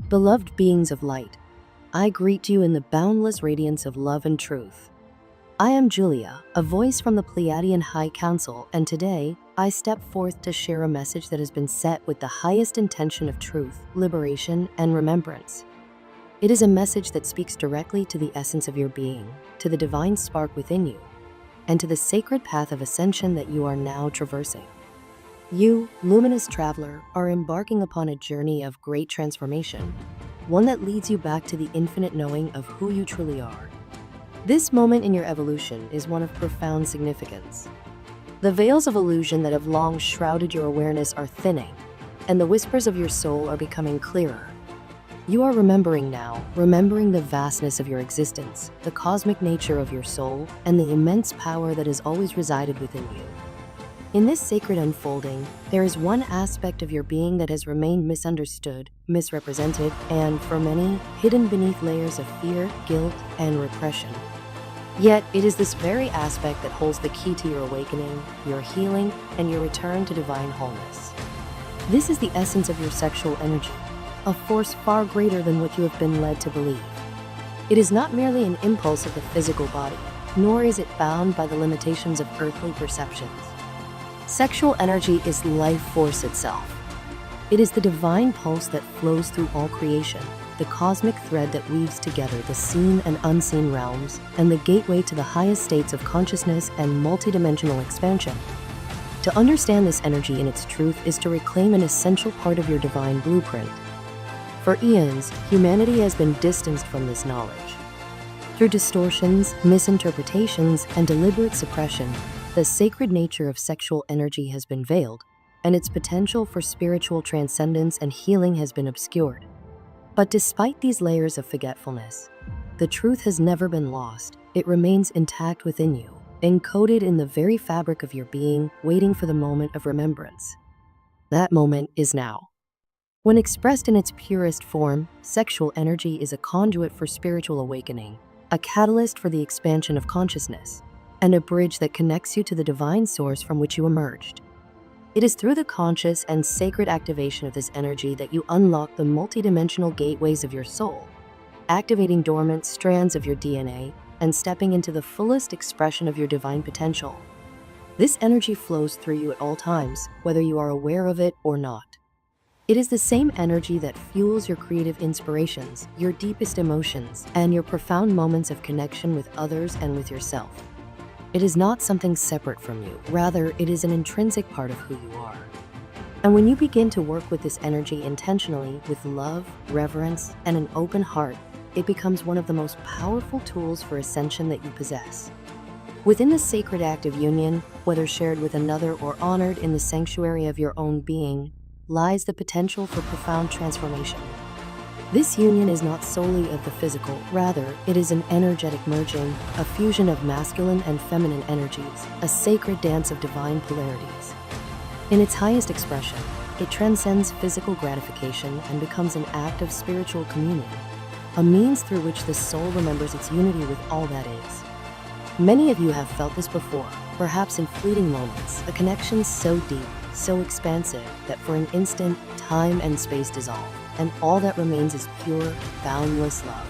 Beloved beings of light, I greet you in the boundless radiance of love and truth. I am Julia, a voice from the Pleiadian High Council, and today I step forth to share a message that has been set with the highest intention of truth, liberation, and remembrance. It is a message that speaks directly to the essence of your being, to the divine spark within you, and to the sacred path of ascension that you are now traversing. You, luminous traveler, are embarking upon a journey of great transformation, one that leads you back to the infinite knowing of who you truly are. This moment in your evolution is one of profound significance. The veils of illusion that have long shrouded your awareness are thinning, and the whispers of your soul are becoming clearer. You are remembering now, remembering the vastness of your existence, the cosmic nature of your soul, and the immense power that has always resided within you. In this sacred unfolding, there is one aspect of your being that has remained misunderstood, misrepresented, and, for many, hidden beneath layers of fear, guilt, and repression. Yet, it is this very aspect that holds the key to your awakening, your healing, and your return to divine wholeness. This is the essence of your sexual energy, a force far greater than what you have been led to believe. It is not merely an impulse of the physical body, nor is it bound by the limitations of earthly perceptions. Sexual energy is life force itself. It is the divine pulse that flows through all creation, the cosmic thread that weaves together the seen and unseen realms, and the gateway to the highest states of consciousness and multidimensional expansion. To understand this energy in its truth is to reclaim an essential part of your divine blueprint. For eons, humanity has been distanced from this knowledge. Through distortions, misinterpretations, and deliberate suppression, the sacred nature of sexual energy has been veiled, and its potential for spiritual transcendence and healing has been obscured. But despite these layers of forgetfulness, the truth has never been lost. It remains intact within you, encoded in the very fabric of your being, waiting for the moment of remembrance. That moment is now. When expressed in its purest form, sexual energy is a conduit for spiritual awakening, a catalyst for the expansion of consciousness, and a bridge that connects you to the divine source from which you emerged. It is through the conscious and sacred activation of this energy that you unlock the multidimensional gateways of your soul, activating dormant strands of your DNA and stepping into the fullest expression of your divine potential. This energy flows through you at all times, whether you are aware of it or not. It is the same energy that fuels your creative inspirations, your deepest emotions, and your profound moments of connection with others and with yourself. It is not something separate from you. Rather, it is an intrinsic part of who you are. And when you begin to work with this energy intentionally, with love, reverence, and an open heart, it becomes one of the most powerful tools for ascension that you possess. Within the sacred act of union, whether shared with another or honored in the sanctuary of your own being, lies the potential for profound transformation. This union is not solely of the physical, rather, it is an energetic merging, a fusion of masculine and feminine energies, a sacred dance of divine polarities. In its highest expression, it transcends physical gratification and becomes an act of spiritual communion, a means through which the soul remembers its unity with all that is. Many of you have felt this before, perhaps in fleeting moments, a connection so deep, so expansive, that for an instant, time and space dissolve, and all that remains is pure, boundless love.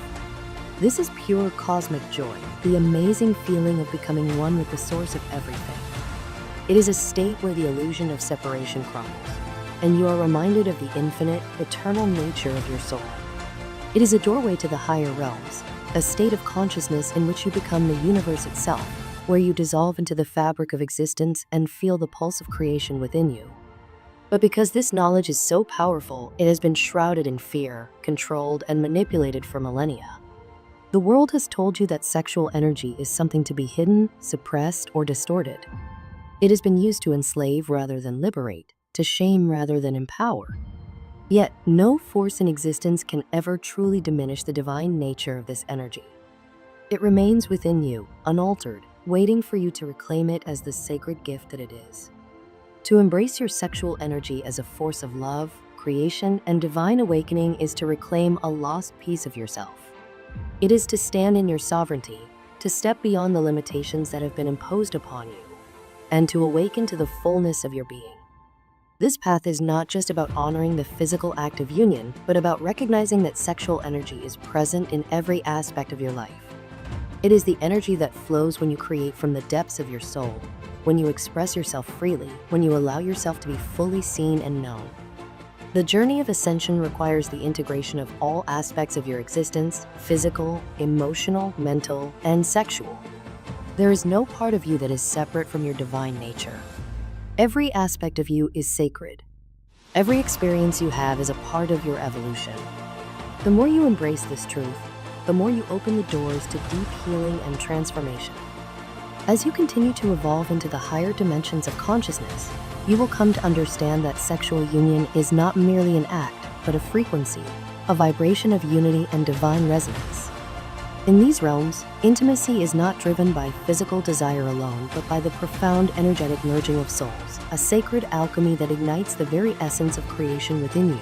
This is pure cosmic joy, the amazing feeling of becoming one with the source of everything. It is a state where the illusion of separation crumbles, and you are reminded of the infinite, eternal nature of your soul. It is a doorway to the higher realms, a state of consciousness in which you become the universe itself, where you dissolve into the fabric of existence and feel the pulse of creation within you. But because this knowledge is so powerful, it has been shrouded in fear, controlled, and manipulated for millennia. The world has told you that sexual energy is something to be hidden, suppressed, or distorted. It has been used to enslave rather than liberate, to shame rather than empower. Yet, no force in existence can ever truly diminish the divine nature of this energy. It remains within you, unaltered, waiting for you to reclaim it as the sacred gift that it is. To embrace your sexual energy as a force of love, creation, and divine awakening is to reclaim a lost piece of yourself. It is to stand in your sovereignty, to step beyond the limitations that have been imposed upon you, and to awaken to the fullness of your being. This path is not just about honoring the physical act of union, but about recognizing that sexual energy is present in every aspect of your life. It is the energy that flows when you create from the depths of your soul, when you express yourself freely, when you allow yourself to be fully seen and known. The journey of ascension requires the integration of all aspects of your existence: physical, emotional, mental, and sexual. There is no part of you that is separate from your divine nature. Every aspect of you is sacred. Every experience you have is a part of your evolution. The more you embrace this truth, the more you open the doors to deep healing and transformation. As you continue to evolve into the higher dimensions of consciousness, you will come to understand that sexual union is not merely an act, but a frequency, a vibration of unity and divine resonance. In these realms, intimacy is not driven by physical desire alone, but by the profound energetic merging of souls, a sacred alchemy that ignites the very essence of creation within you.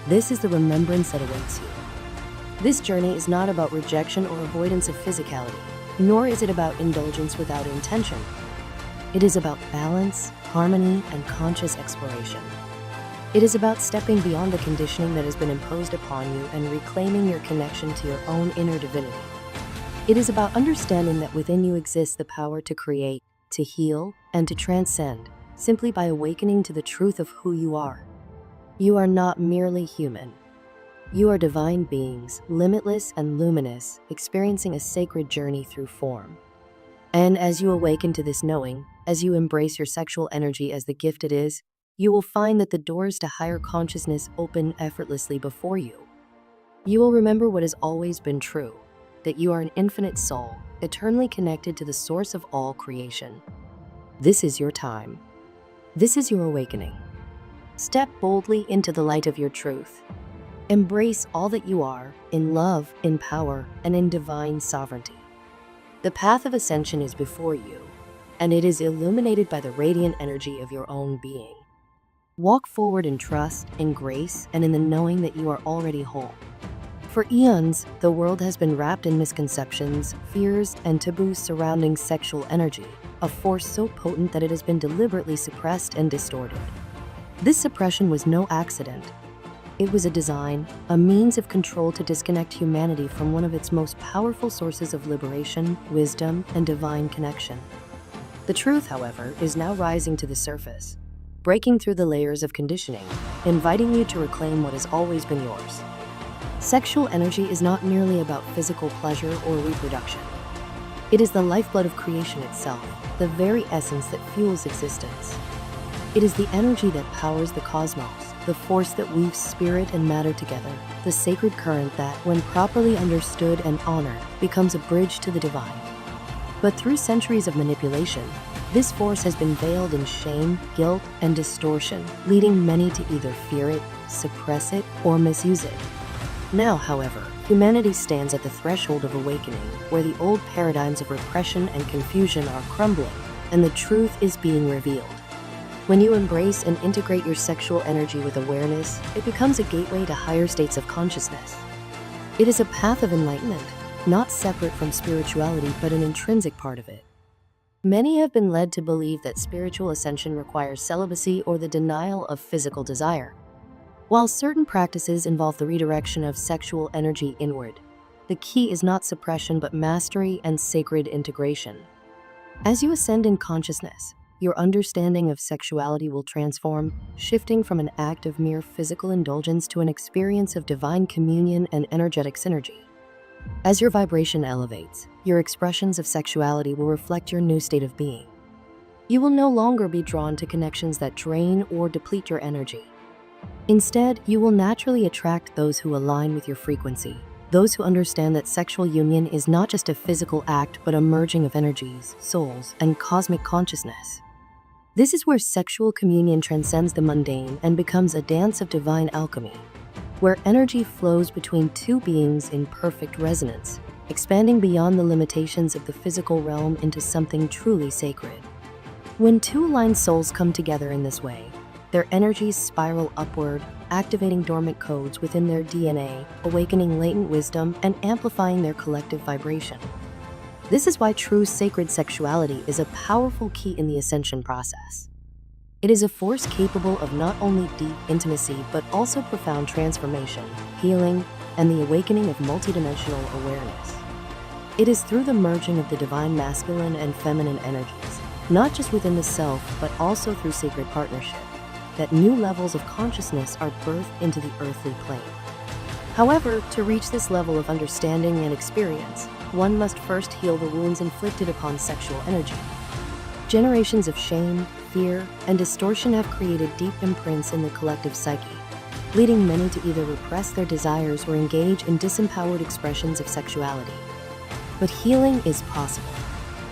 This is the remembrance that awaits you. This journey is not about rejection or avoidance of physicality, nor is it about indulgence without intention. It is about balance, harmony, and conscious exploration. It is about stepping beyond the conditioning that has been imposed upon you and reclaiming your connection to your own inner divinity. It is about understanding that within you exists the power to create, to heal, and to transcend, simply by awakening to the truth of who you are. You are not merely human. You are divine beings, limitless and luminous, experiencing a sacred journey through form. And as you awaken to this knowing, as you embrace your sexual energy as the gift it is, you will find that the doors to higher consciousness open effortlessly before you. You will remember what has always been true, that you are an infinite soul, eternally connected to the source of all creation. This is your time. This is your awakening. Step boldly into the light of your truth. Embrace all that you are, in love, in power, and in divine sovereignty. The path of ascension is before you, and it is illuminated by the radiant energy of your own being. Walk forward in trust, in grace, and in the knowing that you are already whole. For eons, the world has been wrapped in misconceptions, fears, and taboos surrounding sexual energy, a force so potent that it has been deliberately suppressed and distorted. This suppression was no accident. It was a design, a means of control to disconnect humanity from one of its most powerful sources of liberation, wisdom, and divine connection. The truth, however, is now rising to the surface, breaking through the layers of conditioning, inviting you to reclaim what has always been yours. Sexual energy is not merely about physical pleasure or reproduction. It is the lifeblood of creation itself, the very essence that fuels existence. It is the energy that powers the cosmos, the force that weaves spirit and matter together, the sacred current that, when properly understood and honored, becomes a bridge to the divine. But through centuries of manipulation, this force has been veiled in shame, guilt, and distortion, leading many to either fear it, suppress it, or misuse it. Now, however, humanity stands at the threshold of awakening, where the old paradigms of repression and confusion are crumbling, and the truth is being revealed. When you embrace and integrate your sexual energy with awareness, it becomes a gateway to higher states of consciousness. It is a path of enlightenment, not separate from spirituality, but an intrinsic part of it. Many have been led to believe that spiritual ascension requires celibacy or the denial of physical desire. While certain practices involve the redirection of sexual energy inward, the key is not suppression but mastery and sacred integration. As you ascend in consciousness, your understanding of sexuality will transform, shifting from an act of mere physical indulgence to an experience of divine communion and energetic synergy. As your vibration elevates, your expressions of sexuality will reflect your new state of being. You will no longer be drawn to connections that drain or deplete your energy. Instead, you will naturally attract those who align with your frequency, those who understand that sexual union is not just a physical act but a merging of energies, souls, and cosmic consciousness. This is where sexual communion transcends the mundane and becomes a dance of divine alchemy, where energy flows between two beings in perfect resonance, expanding beyond the limitations of the physical realm into something truly sacred. When two aligned souls come together in this way, their energies spiral upward, activating dormant codes within their DNA, awakening latent wisdom, and amplifying their collective vibration. This is why true sacred sexuality is a powerful key in the ascension process. It is a force capable of not only deep intimacy but also profound transformation, healing, and the awakening of multidimensional awareness. It is through the merging of the divine masculine and feminine energies, not just within the self but also through sacred partnership, that new levels of consciousness are birthed into the earthly plane. However, to reach this level of understanding and experience, one must first heal the wounds inflicted upon sexual energy. Generations of shame, fear, and distortion have created deep imprints in the collective psyche, leading many to either repress their desires or engage in disempowered expressions of sexuality. But healing is possible,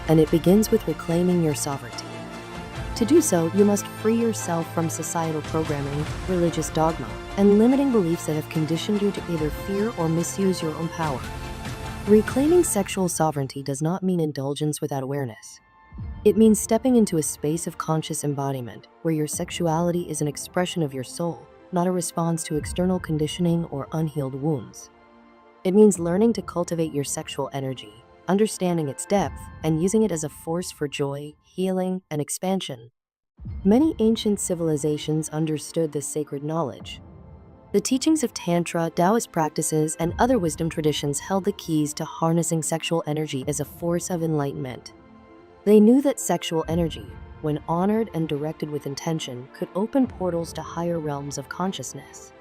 and it begins with reclaiming your sovereignty. To do so, you must free yourself from societal programming, religious dogma, and limiting beliefs that have conditioned you to either fear or misuse your own power. Reclaiming sexual sovereignty does not mean indulgence without awareness. It means stepping into a space of conscious embodiment where your sexuality is an expression of your soul, not a response to external conditioning or unhealed wounds. It means learning to cultivate your sexual energy, understanding its depth, and using it as a force for joy, healing, and expansion. Many ancient civilizations understood this sacred knowledge. The teachings of Tantra, Taoist practices, and other wisdom traditions held the keys to harnessing sexual energy as a force of enlightenment. They knew that sexual energy, when honored and directed with intention, could open portals to higher realms of consciousness.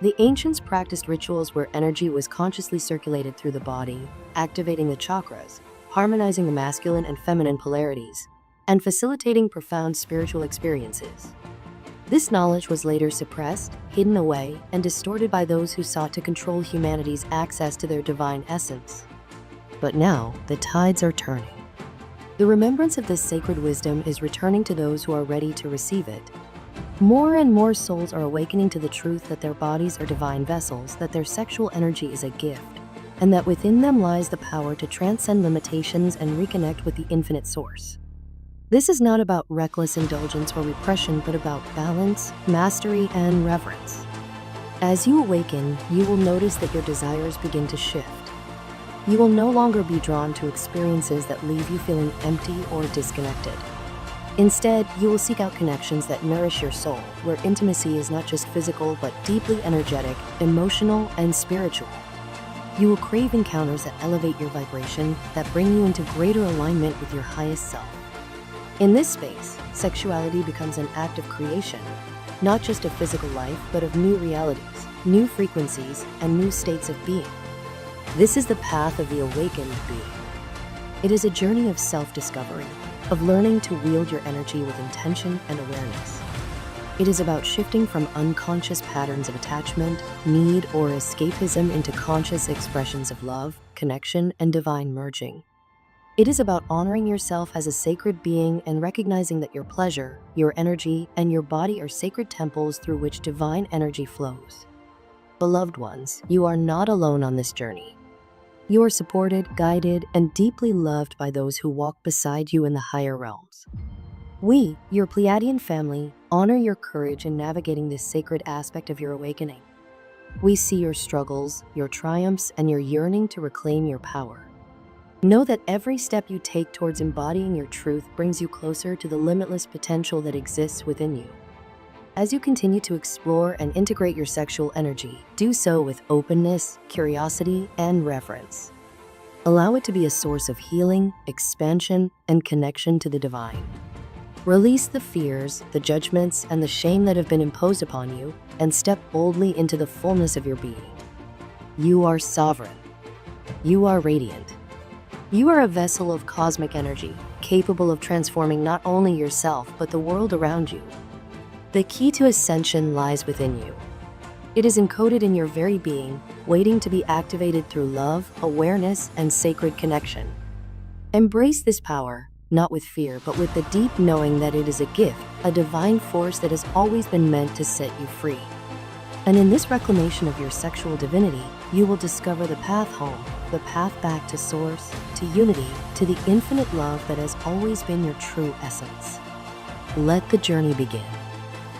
The ancients practiced rituals where energy was consciously circulated through the body, activating the chakras, harmonizing the masculine and feminine polarities, and facilitating profound spiritual experiences. This knowledge was later suppressed, hidden away, and distorted by those who sought to control humanity's access to their divine essence. But now, the tides are turning. The remembrance of this sacred wisdom is returning to those who are ready to receive it. More and more souls are awakening to the truth that their bodies are divine vessels, that their sexual energy is a gift, and that within them lies the power to transcend limitations and reconnect with the infinite source. This is not about reckless indulgence or repression, but about balance, mastery, and reverence. As you awaken, you will notice that your desires begin to shift. You will no longer be drawn to experiences that leave you feeling empty or disconnected. Instead, you will seek out connections that nourish your soul, where intimacy is not just physical but deeply energetic, emotional, and spiritual. You will crave encounters that elevate your vibration, that bring you into greater alignment with your highest self. In this space, sexuality becomes an act of creation, not just of physical life, but of new realities, new frequencies, and new states of being. This is the path of the awakened being. It is a journey of self-discovery, of learning to wield your energy with intention and awareness. It is about shifting from unconscious patterns of attachment, need, or escapism into conscious expressions of love, connection, and divine merging. It is about honoring yourself as a sacred being and recognizing that your pleasure, your energy, and your body are sacred temples through which divine energy flows. Beloved ones, you are not alone on this journey. You are supported, guided, and deeply loved by those who walk beside you in the higher realms. We, your Pleiadian family, honor your courage in navigating this sacred aspect of your awakening. We see your struggles, your triumphs, and your yearning to reclaim your power. Know that every step you take towards embodying your truth brings you closer to the limitless potential that exists within you. As you continue to explore and integrate your sexual energy, do so with openness, curiosity, and reverence. Allow it to be a source of healing, expansion, and connection to the divine. Release the fears, the judgments, and the shame that have been imposed upon you, and step boldly into the fullness of your being. You are sovereign. You are radiant. You are a vessel of cosmic energy, capable of transforming not only yourself, but the world around you. The key to ascension lies within you. It is encoded in your very being, waiting to be activated through love, awareness, and sacred connection. Embrace this power, not with fear, but with the deep knowing that it is a gift, a divine force that has always been meant to set you free. And in this reclamation of your sexual divinity, you will discover the path home, the path back to source, to unity, to the infinite love that has always been your true essence. Let the journey begin.